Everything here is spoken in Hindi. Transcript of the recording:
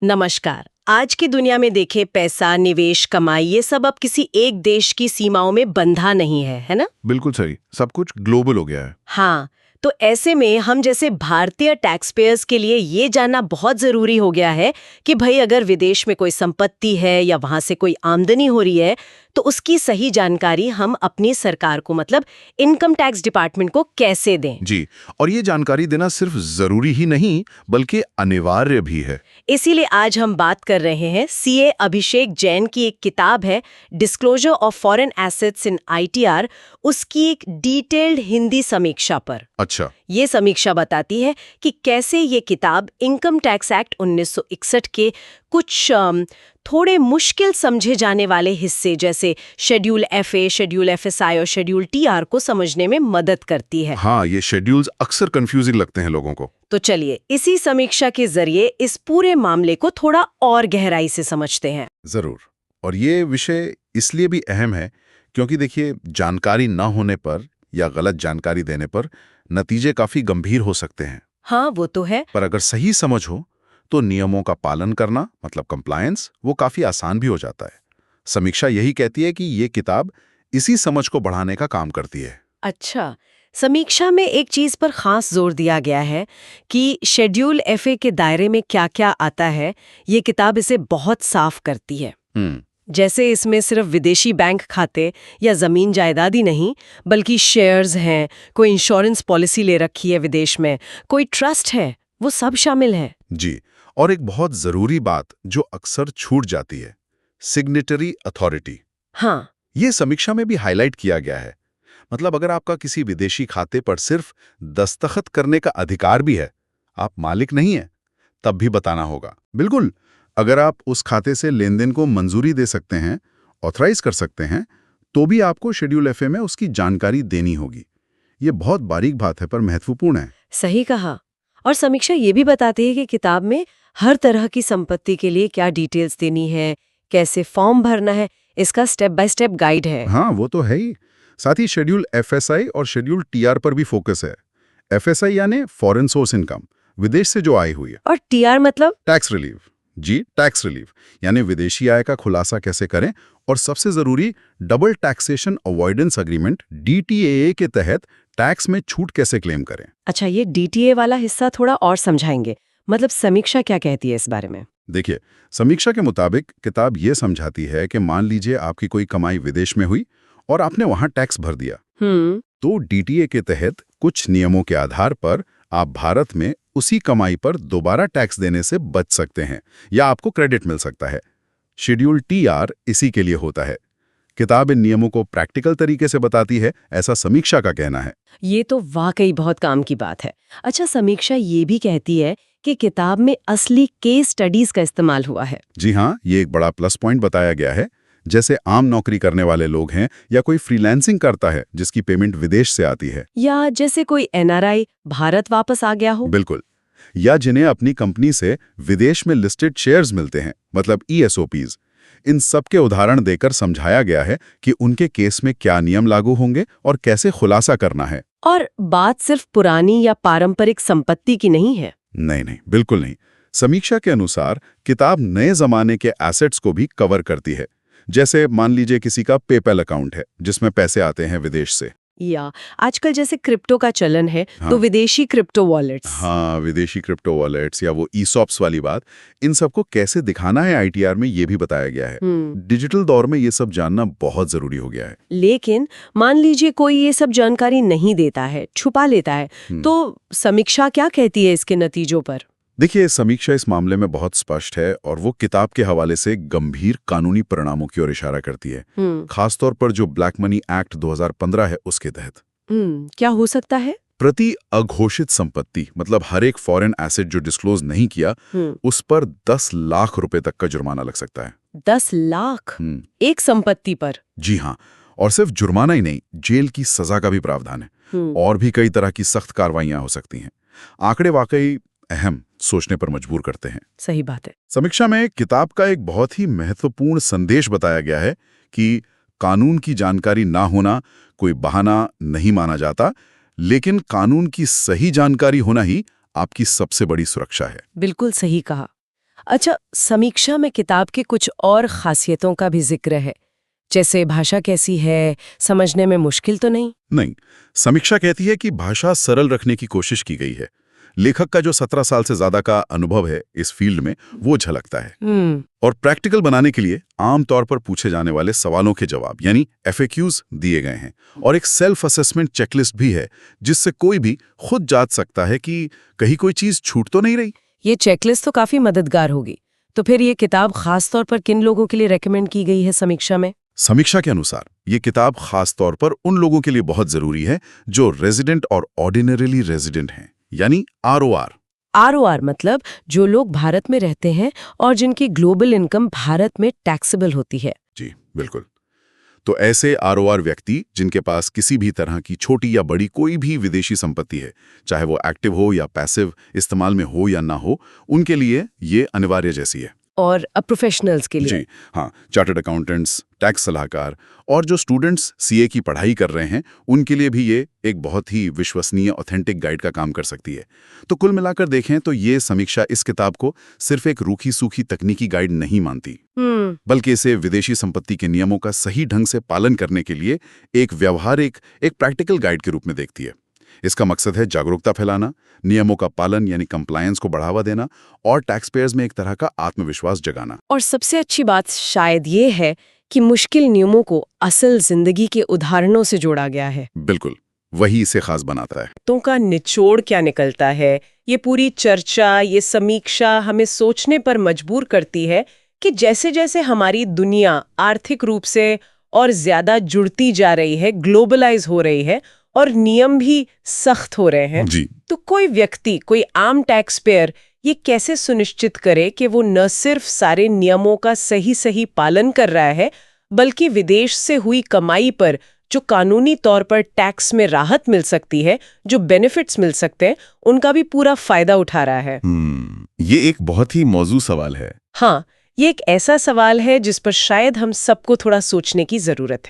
नमस्कार। आज की दुनिया में देखे पैसा, निवेश, कमाई ये सब अब किसी एक देश की सीमाओं में बंधा नहीं है ना? बिल्कुल सही। सब कुछ ग्लोबल हो गया है। हाँ, तो ऐसे में हम जैसे भारतीय टैक्स पेयर्स के लिए ये जानना बहुत जरूरी हो गया है कि भाई अगर विदेश में कोई संपत्ति है या वहां से कोई आमदनी हो रही है तो उसकी सही जानकारी हम अपनी सरकार को मतलब इनकम टैक्स डिपार्टमेंट को कैसे दें। जी, और ये जानकारी देना सिर्फ जरूरी ही नहीं बल्कि अनिवार्य भी है। इसीलिए आज हम बात कर रहे हैं सीए अभिषेक जैन की एक किताब है disclosure of foreign assets in ITR, उसकी एक डिटेल्ड हिंदी समीक्षा पर। अच्छा। ये समीक्षा बताती है कि कैसे ये किताब इनकम टैक्स एक्ट 1961 के कुछ थोड़े मुश्किल समझे जाने वाले हिस्से जैसे शेड्यूल एफए, शेड्यूल एफएसआई और शेड्यूल टीआर को समझने में मदद करती है। हाँ, ये शेड्यूल्स अक्सर कंफ्यूजिंग लगते हैं लोगों को। तो चलिए इसी समीक्षा के जरिए इस पूरे मामले को थोड़ा और गहराई से समझते हैं। जरूर। और ये विषय इसलिए भी अहम है क्योंकि देखिए, जानकारी न होने पर या गलत जानकारी देने पर नतीजे काफी गंभीर हो सकते हैं। हाँ, वो तो है। पर अगर सही समझ हो तो नियमों का पालन करना मतलब कंप्लायंस वो काफी आसान भी हो जाता है। समीक्षा यही कहती है कि ये किताब इसी समझ को बढ़ाने का काम करती है। अच्छा, समीक्षा में एक चीज पर खास जोर दिया गया है कि शेड्यूल एफए के दायरे में क्या-क्या आता है। ये किताब इसे बहुत साफ करती है। जैसे इसमें सिर्फ विदेशी बैंक खाते या जमीन जायदाद ही नहीं बल्कि शेयर्स हैं, कोई इंश्योरेंस पॉलिसी ले रखी है विदेश में, कोई ट्रस्ट है, वो सब शामिल है। जी, और एक बहुत जरूरी बात जो अक्सर छूट जाती है, सिग्नेटरी अथॉरिटी। हाँ, ये समीक्षा में भी हाईलाइट किया गया है। मतलब अगर आपका किसी विदेशी खाते पर सिर्फ दस्तखत करने का अधिकार भी है, आप मालिक नहीं है, तब भी बताना होगा। बिल्कुल, अगर आप उस खाते से लेन देन को मंजूरी दे सकते हैं, ऑथराइज कर सकते हैं, तो भी आपको शेड्यूल एफए में उसकी जानकारी देनी होगी। ये बहुत बारीक बात है पर महत्वपूर्ण है। सही कहा। और समीक्षा ये भी बताती है कि किताब में हर तरह की संपत्ति के लिए क्या डिटेल्स देनी है, कैसे फॉर्म भरना है, इसका स्टेप बाय स्टेप गाइड है। हाँ, वो तो है ही। साथ ही शेड्यूल एफएसआई और शेड्यूल टीआर पर भी फोकस है। एफएसआई यानी फॉरेन सोर्स इनकम, विदेश से जो आई हुई है। और टीआर मतलब टैक्स रिलीफ। जी, टैक्स रिलीफ यानी विदेशी आय का खुलासा कैसे करें। और सबसे जरूरी, डबल टैक्सेशन अवॉइडेंस एग्रीमेंट डीटीएए के तहत टैक्स में छूट कैसे क्लेम करें। अच्छा, ये डीटीए वाला हिस्सा थोड़ा और समझाएंगे। मतलब समीक्षा क्या कहती है इस बारे में? देखिए, समीक्षा के मुताबिक किताब ये समझाती है कि मान लीजिए आपकी कोई कमाई विदेश में हुई और आपने वहां टैक्स भर दिया, तो डीटीए के तहत कुछ नियमों के आधार पर आप भारत में उसी कमाई पर दोबारा टैक्स देने से बच सकते हैं या आपको क्रेडिट मिल सकता है। शेड्यूल टीआर इसी के लिए होता है। किताब इन नियमों को प्रैक्टिकल तरीके से बताती है, ऐसा समीक्षा का कहना है। ये तो वाकई बहुत काम की बात है। अच्छा, समीक्षा ये भी कहती है कि किताब में असली केस स्टडीज का इस्तेमाल हुआ है। जी हाँ, ये एक बड़ा प्लस पॉइंट बताया गया है। जैसे आम नौकरी करने वाले लोग हैं या कोई फ्रीलांसिंग करता है जिसकी पेमेंट विदेश से आती है, या जैसे कोई एनआरआई भारत वापस आ गया हो। बिल्कुल, या जिन्हें अपनी कंपनी से विदेश में लिस्टेड शेयर्स मिलते हैं मतलब ईएसओपीज। इन सब के उदाहरण देकर समझाया गया है कि उनके केस में क्या नियम लागू होंगे और कैसे खुलासा करना है। और बात सिर्फ पुरानी या पारंपरिक संपत्ति की नहीं है। नहीं, बिल्कुल नहीं। समीक्षा के अनुसार किताब नए जमाने के एसेट्स को भी कवर करती है। जैसे मान लीजिए किसी का पेपैल अकाउंट है जिसमें पैसे आते हैं विदेश से, या आजकल जैसे क्रिप्टो का चलन है, हाँ, तो विदेशी क्रिप्टो वॉलेट्स। हाँ, विदेशी क्रिप्टो वॉलेट्स या वो ईसॉप्स वाली बात, इन सबको कैसे दिखाना है आईटीआर में ये भी बताया गया है। डिजिटल दौर में ये सब जानना बहुत जरूरी हो गया है। लेकिन मान लीजिए कोई ये सब जानकारी नहीं देता है, छुपा लेता है, तो समीक्षा क्या कहती है इसके नतीजों पर? देखिए, समीक्षा इस मामले में बहुत स्पष्ट है और वो किताब के हवाले से गंभीर कानूनी परिणामों की ओर इशारा करती है, खासतौर पर जो ब्लैक मनी एक्ट 2015 है उसके तहत। क्या हो सकता है? प्रति अघोषित संपत्ति मतलब हर एक फॉरेन एसेट जो डिस्क्लोज नहीं किया, उस पर 10 लाख रुपए तक का जुर्माना लग सकता है। 10 लाख एक संपत्ति पर? जी हाँ, और सिर्फ जुर्माना ही नहीं, जेल की सजा का भी प्रावधान है। और भी कई तरह की सख्त कार्रवाइयां हो सकती हैं। आंकड़े वाकई अहम, सोचने पर मजबूर करते हैं। सही बात है। समीक्षा में किताब का एक बहुत ही महत्वपूर्ण संदेश बताया गया है कि कानून की जानकारी ना होना कोई बहाना नहीं माना जाता, लेकिन कानून की सही जानकारी होना ही आपकी सबसे बड़ी सुरक्षा है। बिल्कुल सही कहा। अच्छा, समीक्षा में किताब की कुछ और खासियतों का भी जिक्र है, जैसे भाषा कैसी है, समझने में मुश्किल तो नहीं? नहीं, समीक्षा कहती है कि भाषा सरल रखने की कोशिश की गई है। लेखक का जो 17 साल से ज्यादा का अनुभव है इस फील्ड में वो झलकता है। और प्रैक्टिकल बनाने के लिए आमतौर पर पूछे जाने वाले सवालों के जवाब यानी FAQs दिए गए हैं और एक सेल्फ असेसमेंट चेकलिस्ट भी है जिससे कोई भी खुद जांच सकता है कि कहीं कोई चीज छूट तो नहीं रही। ये चेकलिस्ट तो काफी मददगार होगी। तो फिर ये किताब खास तौर पर किन लोगों के लिए रेकमेंड की गई है समीक्षा में? समीक्षा के अनुसार ये किताब खास तौर पर उन लोगों के लिए बहुत जरूरी है जो रेजिडेंट और ऑर्डिनरीली रेजिडेंट हैं, यानी ROR। ROR मतलब जो लोग भारत में रहते हैं और जिनकी ग्लोबल इनकम भारत में टैक्सेबल होती है। जी बिल्कुल। तो ऐसे ROR व्यक्ति जिनके पास किसी भी तरह की छोटी या बड़ी कोई भी विदेशी संपत्ति है, चाहे वो एक्टिव हो या पैसिव इस्तेमाल में हो या ना हो, उनके लिए ये अनिवार्य जैसी है। और प्रोफेशनल्स के लिए? जी हाँ, चार्टर्ड अकाउंटेंट्स, टैक्स सलाहकार और जो स्टूडेंट्स CA की पढ़ाई कर रहे हैं उनके लिए भी ये एक बहुत ही विश्वसनीय ऑथेंटिक गाइड का काम कर सकती है। तो कुल मिलाकर देखें तो ये समीक्षा इस किताब को सिर्फ एक रूखी सूखी तकनीकी गाइड नहीं मानती, बल्कि इसे विदेशी संपत्ति के नियमों का सही ढंग से पालन करने के लिए एक व्यवहारिक, एक प्रैक्टिकल गाइड के रूप में देखती है। इसका मकसद है जागरूकता फैलाना, नियमों का पालन यानी कंप्लायंस को बढ़ावा देना और टैक्स पेयर्स में एक तरह का आत्मविश्वास जगाना। और सबसे अच्छी बात शायद ये है कि मुश्किल नियमों को असल जिंदगी के उदाहरणों से जोड़ा गया है। बिल्कुल, वही इसे खास बनाता है। तो का निचोड़ क्या निकलता है? ये पूरी चर्चा, ये समीक्षा हमें सोचने पर मजबूर करती है कि जैसे जैसे हमारी दुनिया आर्थिक रूप से और ज्यादा जुड़ती जा रही है, ग्लोबलाइज हो रही है और नियम भी सख्त हो रहे हैं, तो कोई व्यक्ति, कोई आम टैक्स पेयर ये कैसे सुनिश्चित करे कि वो न सिर्फ सारे नियमों का सही पालन कर रहा है, बल्कि विदेश से हुई कमाई पर जो कानूनी तौर पर टैक्स में राहत मिल सकती है, जो बेनिफिट्स मिल सकते हैं, उनका भी पूरा फायदा उठा रहा है। ये एक बहुत ही मौजूद सवाल है। हाँ, ये एक ऐसा सवाल है जिस पर शायद हम सबको थोड़ा सोचने की जरूरत है।